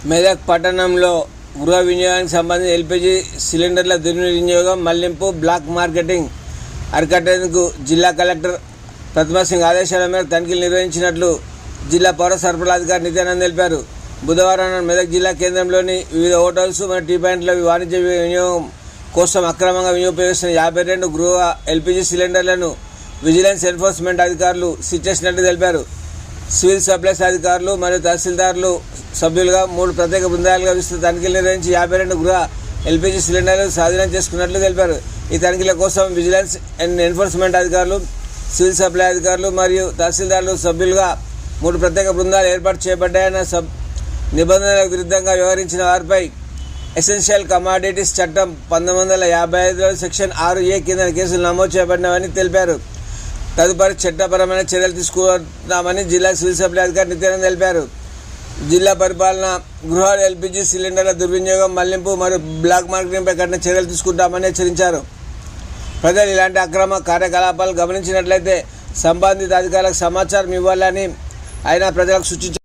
మెదక్ పట్టణంలో గృహ వినియోగానికి సంబంధించి ఎల్పీజీ సిలిండర్ల దుర్వినియోగం, మళ్లింపు, బ్లాక్ మార్కెటింగ్ అరికట్టేందుకు జిల్లా కలెక్టర్ ప్రతిమా సింగ్ ఆదేశాల మేరకు తనిఖీలు నిర్వహించినట్లు జిల్లా పౌర సరఫరాల అధికారి నిత్యానంద్ తెలిపారు. బుధవారం మెదక్ జిల్లా కేంద్రంలోని వివిధ హోటల్స్ మరియు టీ పాయింట్ల వాణిజ్య వినియోగం కోసం అక్రమంగా వినియోగిస్తున్న 52 గృహ ఎల్పీజీ సిలిండర్లను విజిలెన్స్ ఎన్ఫోర్స్మెంట్ అధికారులు సీజ్ చేసినట్లు తెలిపారు. సివిల్ సప్లైస్ అధికారులు మరియు తహసీల్దార్లు సభ్యులుగా 3 ప్రత్యేక బృందాలుగా విస్తృత తనిఖీలు నిర్వహించి 52 గృహ ఎల్పీజీ సిలిండర్లు స్వాధీనం చేసుకున్నట్లు తెలిపారు. ఈ తనిఖీల కోసం విజిలెన్స్ ఎన్ఫోర్స్మెంట్ అధికారులు, సివిల్ సప్లై అధికారులు మరియు తహసీల్దార్లు సభ్యులుగా 3 ప్రత్యేక బృందాలు ఏర్పాటు చేయబడ్డాయన్న నిబంధనలకు విరుద్ధంగా వ్యవహరించిన వారిపై ఎసెన్షియల్ కమాడిటీస్ చట్టం 1955 సెక్షన్ 6A కింద కేసులు నమోదు చేయబడినవని తెలిపారు. తదుపరి చట్టపరమైన చర్యలు తీసుకుంటామని జిల్లా సివిల్ సప్లై అధికారి నిత్యానంద్ తెలిపారు. జిల్లా పరిపాలన గృహ ఎల్పీజీ సిలిండర్ల దుర్వినియోగం, మళ్లింపు మరియు బ్లాక్ మార్కెటింగ్పై కఠిన చర్యలు తీసుకుంటామని హెచ్చరించారు. ప్రజలు ఇలాంటి అక్రమ కార్యకలాపాలు గమనించినట్లయితే సంబంధిత అధికారులకు సమాచారం ఇవ్వాలని ఆయన ప్రజలకు సూచించారు.